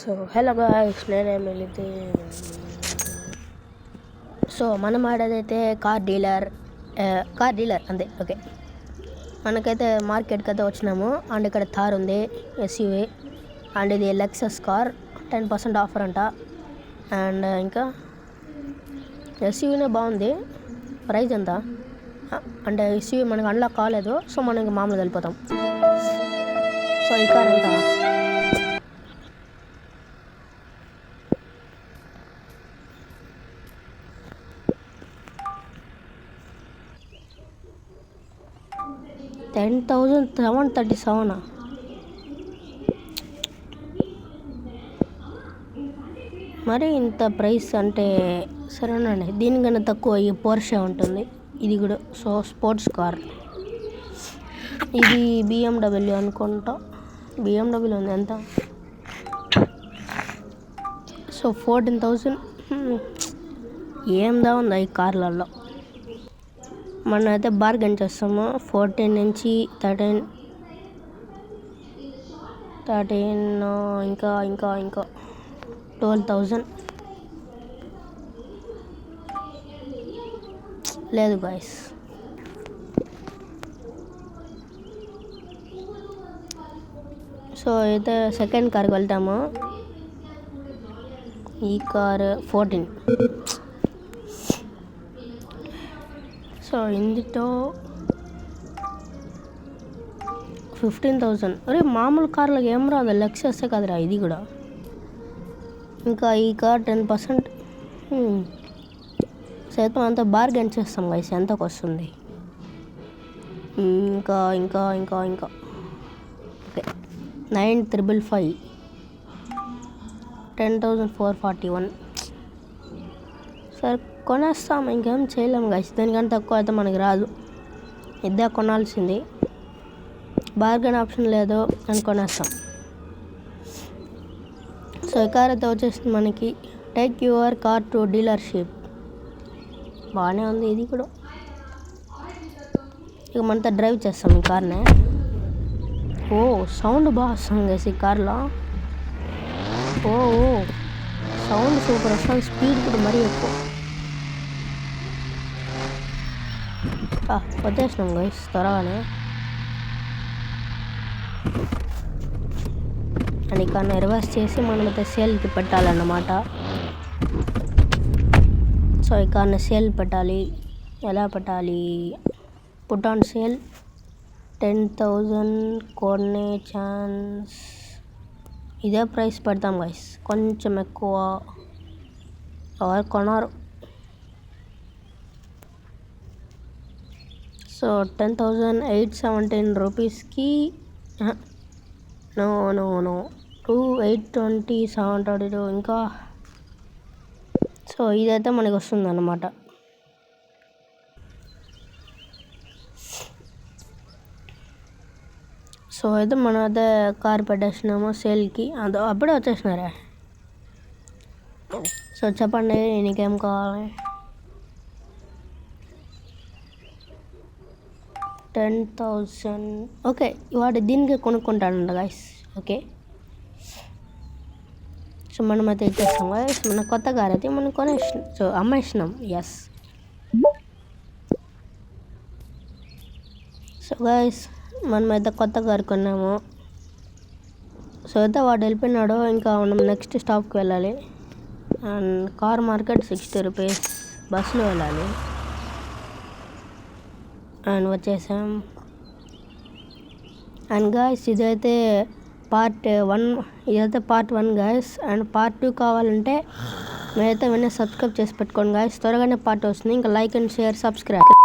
So hello guys, నేనే మిలితే. So మనం ఆడేదైతే car dealer అంతే. ఓకే, మనకైతే మార్కెట్కి అయితే వచ్చినాము. అండ్ ఇక్కడ థార్ ఉంది, ఎస్యూవీ. అండ్ ఇది లెక్సస్ కార్, 10% ఆఫర్ అంట. అండ్ ఇంకా ఎస్యూవీనే బాగుంది. ప్రైస్ ఎంత అంటే ఎస్యూవీ మనకు అన్లాక్ కాలేదు, సో మనం ఇంకా మామూలుగా వెళ్ళిపోతాం. సో ఈ కార్ ఎంత? $10,737. మరి ఇంత ప్రైస్ అంటే సరేనండి. దీనికన్నా తక్కువ ఈ పోర్షే ఉంటుంది. ఇది కూడా సో స్పోర్ట్స్ కార్. ఇది BMW అనుకుంటా. BMW ఉంది ఎంత? సో 14,000. ఏందా ఉందా ఈ కార్లలో. మనం అయితే బార్గెన్ చేస్తాము. 14 నుంచి 13 ఇంకా 12,000 లేదు గాయస్. సో అయితే సెకండ్ కార్కి వెళ్తాము. ఈ కార్ 14. సో ఇందులో 15,000. అరే మామూలు కార్లకు ఏం రాదు, లెక్సస్ కదరా ఇది కూడా. ఇంకా ఈ కార్ 10%. సైతం అంతా బార్గెన్ చేస్తాం గైస్, ఎంతకు వస్తుంది. ఇంకా ఓకే, 9,555. 10,441. సరే కొనేస్తాం, ఇంకేం చేయలేము గైస్. దానికంటే తక్కువ అయితే మనకి రాదు. ఇద్దా కొనాల్సింది, బార్గెన్ ఆప్షన్ లేదు అని కొనేస్తాం. సో ఈ కార్ అయితే వచ్చేసింది మనకి. Take your car to dealership. బాగానే ఉంది ఇది కూడా. ఇక మనతో డ్రైవ్ చేస్తాం ఈ కార్ని. ఓ సౌండ్ బాగా వస్తుంది గైస్ ఈ కార్లో. ఓ సౌండ్ సూపర్ వస్తుంది. స్పీడ్ కూడా మరీ ఎక్కువ. వచ్చేసినాం గైస్ త్వరగానే. అండ్ ఈ కార్ని రివర్స్ చేసి మనమైతే సేల్కి పెట్టాలన్నమాట. సో ఈ కార్ని సేల్ పెట్టాలి. ఎలా పెట్టాలి? పుట్ ఆన్ సేల్ 10,000 కొనే ఛాన్స్. ఇదే ప్రైస్ పెడతాం గైస్, కొంచెం ఎక్కువ. ఎవరు కొనరు. సో 10,817 రూపీస్కి నో 2,827 ఇంకా. సో ఇదైతే మనకి వస్తుంది అన్నమాట. సో అయితే మనం అయితే కార్ పెట్టేసినాము సేల్కి. అప్పుడే వచ్చేసినారా. సో చెప్పండి నీకేం కావాలి? 10,000. ఓకే, వాడు దీనికి కొనుక్కుంటాడంట గాయస్. ఓకే, సో మనమైతే ఇచ్చేస్తాం గాయస్. మన కొత్త కార్ అయితే మనం కొనేసినాం. సో అమ్మేసినాం. ఎస్. సో గాయస్ మనమైతే కొత్త కార్ కొన్నాము. సో అయితే వాడు వెళ్ళిపోయినాడు. ఇంకా మనం నెక్స్ట్ స్టాప్కి వెళ్ళాలి. And car market 60 rupees. బస్సులో వెళ్ళాలి. అండ్ వచ్చేసాం. అండ్ గాయస్ ఇదైతే పార్ట్ 1 గాయస్. అండ్ పార్ట్ 2 కావాలంటే మీరైతే వెంటనే సబ్స్క్రైబ్ చేసి పెట్టుకోండి గాయస్. త్వరగానే పార్ట్ వస్తుంది. ఇంకా లైక్ అండ్ షేర్, సబ్స్క్రైబ్.